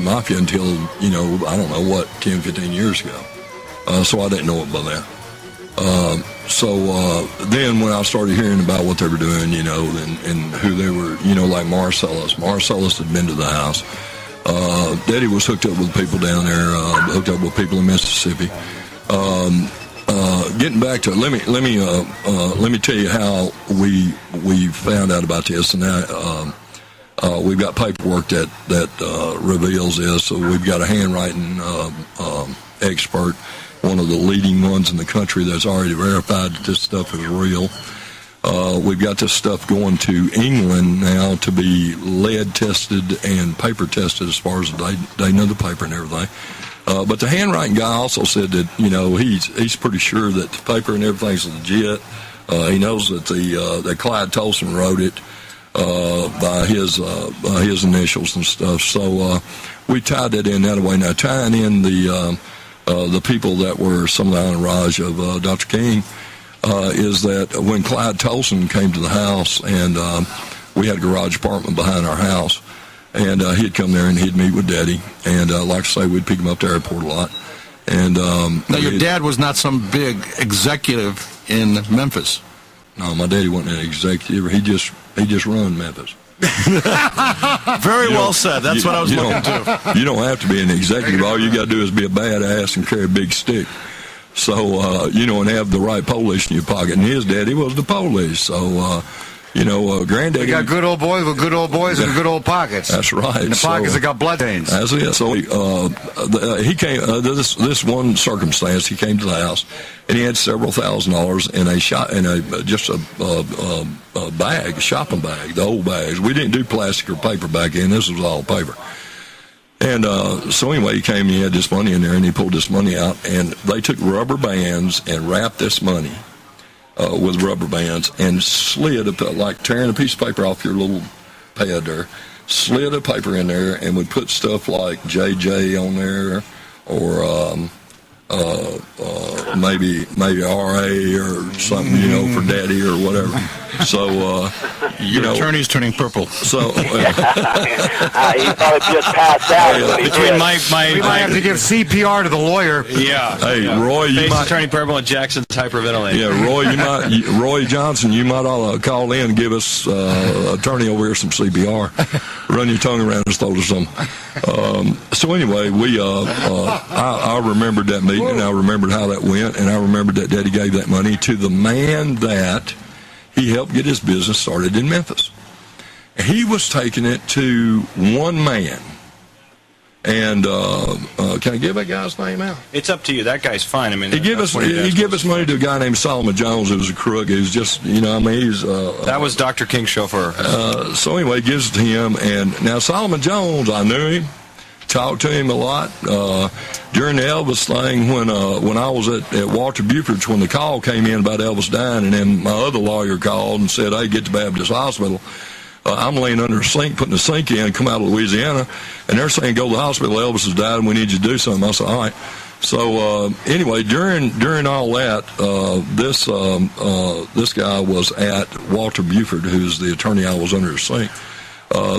Mexican Mafia until, I don't know what, 10, 15 years ago. So I didn't know it by then. So then when I started hearing about what they were doing, and who they were, like Marcellus. Marcellus had been to the house. Daddy was hooked up with people down there, hooked up with people in Mississippi. Getting back to it, let me tell you how we found out about this, and we've got paperwork that reveals this. So we've got a handwriting expert, one of the leading ones in the country that's already verified that this stuff is real. We've got this stuff going to England now to be lead tested and paper tested as far as they know the paper and everything. But the handwriting guy also said that, he's pretty sure that the paper and everything's legit. He knows that that Clyde Tolson wrote it by his initials and stuff. So we tied that in that way. Now, tying in the people that were some of the entourage of Dr. King is that when Clyde Tolson came to the house, and we had a garage apartment behind our house, and he'd come there and he'd meet with Daddy, and like I say, we'd pick him up to the airport a lot. And now, your dad was not some big executive in Memphis. No, my daddy wasn't an executive. He just run Memphis. Very well said. That's what I was looking to. You don't have to be an executive. All you got to do is be a badass and carry a big stick. So, and have the right police in your pocket. And his daddy was the police. So, granddaddy. We got good old boys with good old boys and good old pockets. That's right. And the pockets that got blood stains. That's it. So he came. This one circumstance, he came to the house, and he had several $1,000s in a bag, a shopping bag, the old bags. We didn't do plastic or paper back then. This was all paper. And so anyway, he came and he had this money in there, and he pulled this money out, and they took rubber bands and wrapped this money with rubber bands and slid, like tearing a piece of paper off your little pad there, slid a paper in there and would put stuff like JJ on there, or maybe RA or something, for Daddy or whatever. So, your attorney's turning purple. So he probably just passed out. Between we might have to give CPR to the lawyer. Yeah. Hey, Roy, you might turning purple and Jackson's hyperventilating. Yeah, Roy Johnson, you might all call in and give us attorney over here some CPR. Run your tongue around his throat or something. So anyway, I remembered that meeting, and I remembered how that went, and I remembered that Daddy gave that money to the man that he helped get his business started in Memphis. He was taking it to one man. And can I give that guy's name out? It's up to you. That guy's fine. I mean, he gave us money to a guy named Solomon Jones, who was a crook. He was just, he's... that was Dr. King's chauffeur. So anyway, he gives it to him. And now Solomon Jones, I knew him, talked to him a lot. During the Elvis thing, when I was at Walter Buford's, when the call came in about Elvis dying, and then my other lawyer called and said, hey, get to Baptist Hospital. I'm laying under a sink, putting a sink in, come out of Louisiana, and they're saying, go to the hospital, Elvis has died, and we need you to do something. I said, all right. So anyway, during all that, this guy was at Walter Buford, who's the attorney I was under the sink,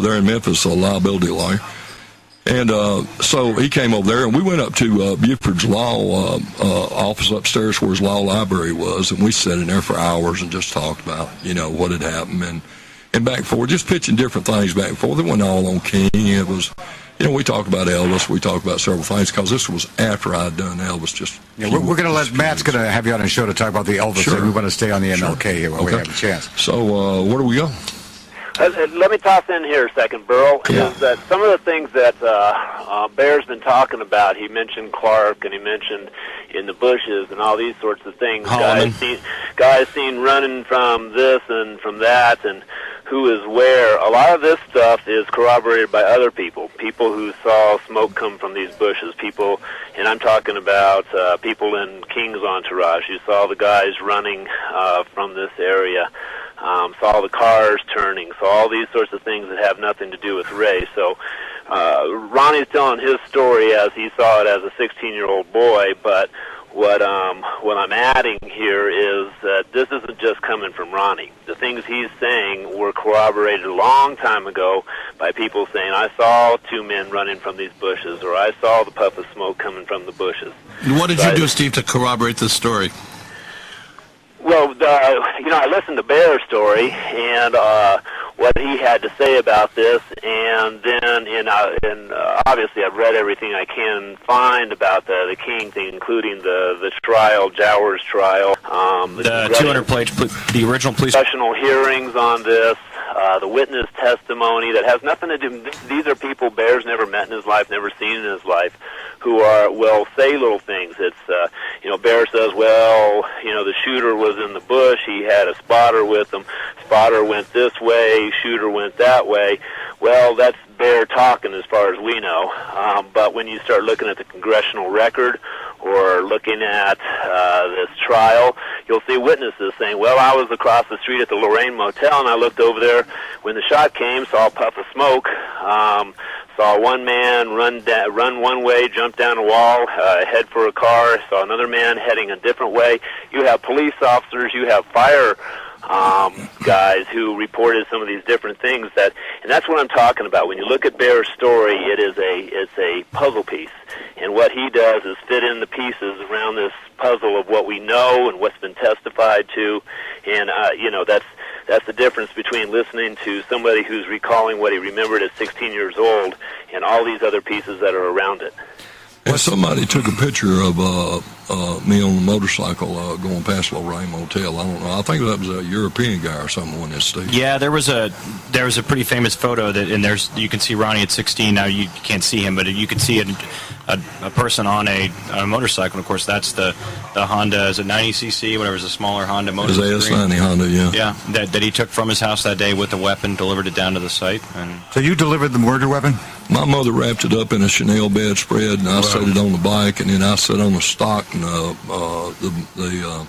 there in Memphis, a liability lawyer. And so he came over there, and we went up to Buford's law office upstairs where his law library was, and we sat in there for hours and just talked about, what had happened and back and forth, just pitching different things back and forth. It wasn't all on King. It was, we talked about Elvis. We talked about several things because this was after I'd done Elvis. We're going to let Matt's going to have you on the show to talk about the Elvis thing. We want to stay on the MLK here while we have a chance. So where do we go? Let me toss in here a second, Burl. Yeah. Is that some of the things that Bear's been talking about? He mentioned Clark, and he mentioned in the bushes and all these sorts of things. Guys seen running from this and from that, and who is where. A lot of this stuff is corroborated by other people who saw smoke come from these bushes, people, and I'm talking about people in King's entourage who saw the guys running from this area. Saw the cars turning, saw all these sorts of things that have nothing to do with Ray. So Ronnie's telling his story as he saw it as a 16-year-old boy, but what I'm adding here is that this isn't just coming from Ronnie. The things he's saying were corroborated a long time ago by people saying, I saw two men running from these bushes, or I saw the puff of smoke coming from the bushes. What did you do, Steve, to corroborate this story? Well, I listened to Baer's story and what he had to say about this, and then obviously I've read everything I can find about the King thing, including the trial, Jower's trial, the 200-page, the original police professional hearings on this, the witness testimony that has nothing to do. These are people Baer's never met in his life, never seen in his life, who will say little things. It's Baer says, the shooter was in the bush. He had a spotter with him. Spotter went this way. Shooter went that way. Well, that's Baer talking as far as we know. But when you start looking at the congressional record or looking at this trial, you'll see witnesses saying, well, I was across the street at the Lorraine Motel, and I looked over there when the shot came, saw a puff of smoke, saw one man run one way, jump down a wall, head for a car, saw another man heading a different way. You have police officers, you have fire guys who reported some of these different things, and that's what I'm talking about. When you look at Baer's story, it's a puzzle piece, and what he does is fit in the pieces around this puzzle of what we know and what's been testified to, and that's the difference between listening to somebody who's recalling what he remembered at 16 years old and all these other pieces that are around it. And somebody took a picture of me on the motorcycle going past Lorraine Motel. I don't know. I think that was a European guy or something on this stage. Yeah, there was a pretty famous photo you can see Ronnie at 16. Now you can't see him, but you can see a person on a motorcycle. And of course, that's the Honda. Is it 90cc? Whatever, is a smaller Honda motorcycle. It's AS90 Honda, yeah. Yeah, that he took from his house that day with the weapon, delivered it down to the site. And so you delivered the murder weapon? My mother wrapped it up in a Chanel bedspread, and I set it on the bike, and then I sat on the stock, and the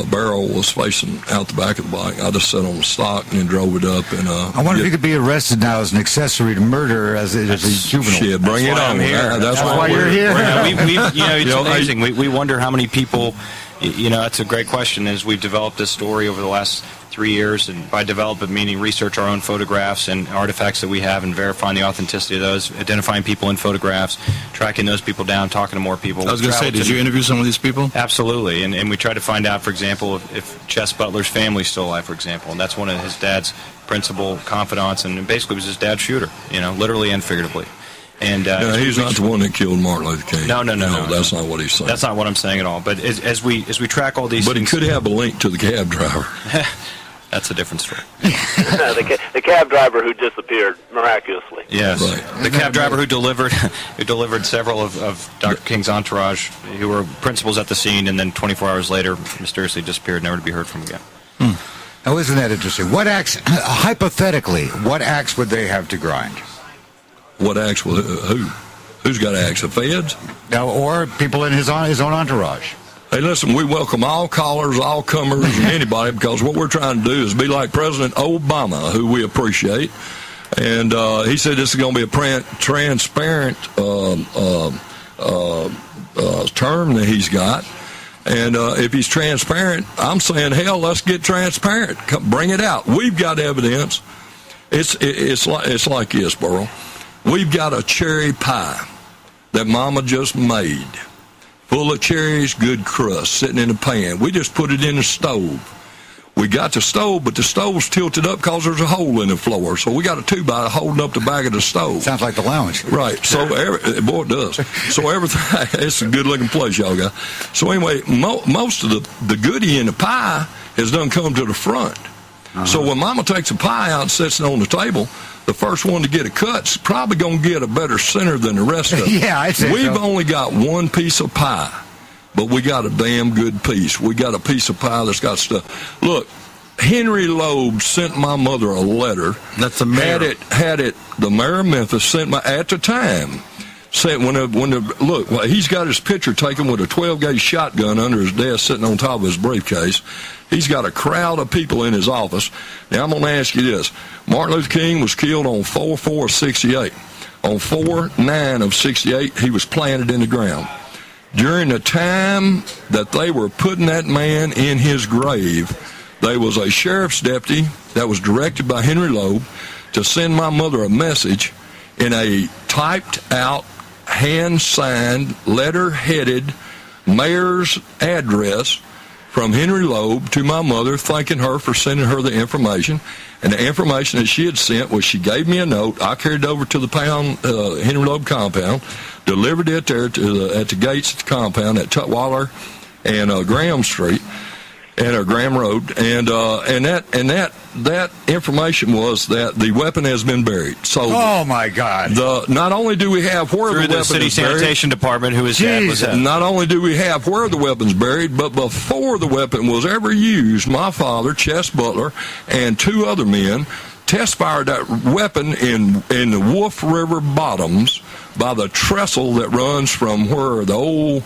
barrel was facing out the back of the bike. I just sat on the stock and then drove it up. And I wonder if you could be arrested now as an accessory to murder as a juvenile. Shit, bring it on. That's why you're here. It's amazing. We wonder how many people. That's a great question. As we've developed this story over the last 3 years, and by develop it meaning research our own photographs and artifacts that we have and verifying the authenticity of those, identifying people in photographs, tracking those people down, talking to more people. I was going to say, did you interview some of these people? Absolutely, and we tried to find out, for example, if Chess Butler's family's still alive, for example, and that's one of his dad's principal confidants, and basically was his dad's shooter, literally and figuratively. And he's not the one that killed Martin Luther King. No, that's not what he's saying. That's not what I'm saying at all. But as we track all these, but he could have a link to the cab driver. That's a different story. The cab driver who disappeared miraculously. Yes, right. The cab driver who delivered several of Dr. King's entourage, who were principals at the scene, and then 24 hours later mysteriously disappeared, never to be heard from again. Now, isn't that interesting? What acts, hypothetically, what acts would they have to grind? What acts will who? Who's got acts? The feds? Now, or people in his own entourage. Hey, listen, we welcome all callers, all comers, and anybody, because what we're trying to do is be like President Obama, who we appreciate. And he said this is going to be a transparent term that he's got. And if he's transparent, I'm saying, hell, let's get transparent. Bring it out. We've got evidence. It's like this, Burl. We've got a cherry pie that Mama just made, full of cherries, good crust, sitting in a pan. We just put it in the stove. We got the stove, but the stove's tilted up because there's a hole in the floor. So we got a 2x holding up the back of the stove. Sounds like the lounge. Right. So, boy, it does. So everything, it's a good-looking place, y'all got. So anyway, most of the goodie in the pie has done come to the front. So when Mama takes a pie out and sets it on the table, the first one to get a cut's probably going to get a better center than the rest of them. Yeah, I'd say We've only got one piece of pie, but we got a damn good piece. We got a piece of pie that's got stuff. Look, Henry Loeb sent my mother a letter. That's the mayor. Had it. The mayor of Memphis sent at the time. Look, he's got his picture taken with a 12-gauge shotgun under his desk sitting on top of his briefcase. He's got a crowd of people in his office. Now, I'm going to ask you this. Martin Luther King was killed on 4/4/68. On 4/9 of 68, he was planted in the ground. During the time that they were putting that man in his grave, there was a sheriff's deputy that was directed by Henry Loeb to send my mother a message in a typed-out, hand-signed, letter-headed mayor's address from Henry Loeb to my mother, thanking her for sending her the information. And the information that she had sent was she gave me a note. I carried it over to the Henry Loeb compound, delivered it there at the gates of the compound at Tutwiler and Graham Street and Graham Road. And that information was that the weapon has been buried. So, oh my God! Not only do we have where through the the city sanitation department, who his dad was at. Not only do we have where the weapon's buried, but before the weapon was ever used, my father, Chess Butler, and 2 other men test fired that weapon in the Wolf River bottoms by the trestle that runs from where the old.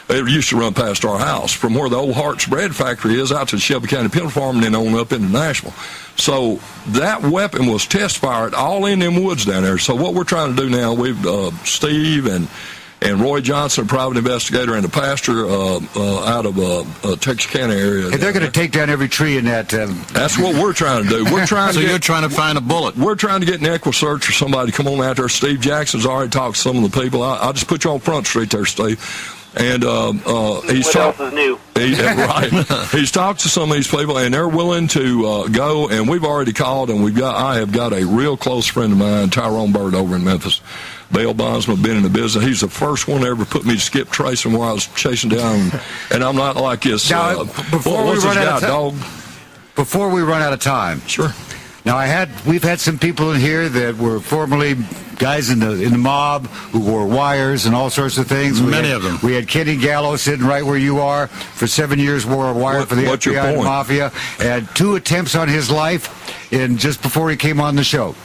It used to run past our house, from where the old Hart's Bread Factory is out to the Shelby County Penal Farm and then on up into Nashville. So that weapon was test fired all in them woods down there. So what we're trying to do now, we've Steve and Roy Johnson, a private investigator, and a pastor out of Texarkana area. Hey, they're going to take down every tree in that. That's what we're trying to do. We're trying. So you're trying to find a bullet. We're trying to get an equisearch for somebody to come on out there. Steve Jackson's already talked to some of the people. I'll just put you on Front Street there, Steve. And he's what else is new? Right. He's talked to some of these people, and they're willing to go. And we've already called, and I have got a real close friend of mine, Tyrone Bird, over in Memphis. Bail bondsman, been in the business. He's the first one to ever put me to skip tracing where I was chasing down. And I'm not like this. Now, before we run out of time, sure. Now we've had some people in here that were formerly guys in the mob who wore wires and all sorts of things. Many of them. We had Kenny Gallo sitting right where you are for 7 years, wore a wire for the FBI and Mafia, and 2 attempts on his life just before he came on the show.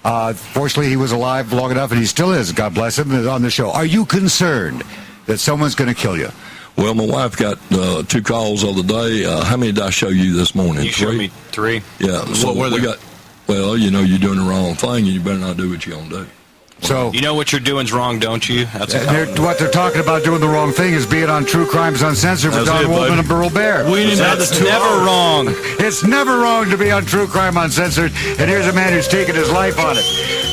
Fortunately, he was alive long enough, and he still is, God bless him, on the show. Are you concerned that someone's going to kill you? Well, my wife got 2 calls the other day. How many did I show you this morning? You showed me 3. Yeah. So we got. Well, you're doing the wrong thing, and you better not do what you're going to do. So you know what you're doing's wrong, don't you? That's what they're talking about doing the wrong thing is being on True Crimes Uncensored with Don Wolfman and Burl Barer. That's never wrong. It's never wrong to be on True Crime Uncensored, and here's a man who's taken his life on it.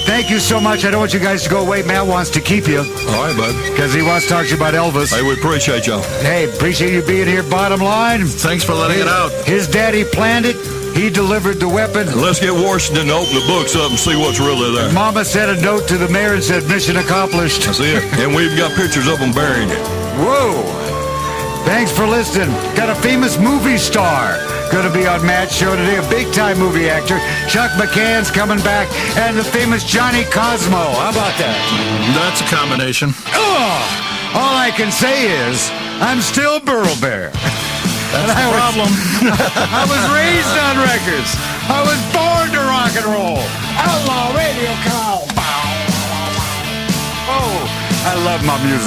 Thank you so much. I don't want you guys to go away. Matt wants to keep you. All right, bud. Because he wants to talk to you about Elvis. Hey, we appreciate y'all. Hey, appreciate you being here. Bottom line. Thanks for letting it out. His daddy planned it. He delivered the weapon. Let's get Washington to open the books up and see what's really there. Mama sent a note to the mayor and said, mission accomplished. That's it. And we've got pictures of them burying it. Whoa. Thanks for listening. Got a famous movie star going to be on Matt's show today, a big-time movie actor. Chuck McCann's coming back, and the famous Johnny Cosmo. How about that? That's a combination. Oh, all I can say is I'm still Burl Barer. That's the problem. I was raised on records. I was born to rock and roll. Outlaw Radio Call. Oh, I love my music.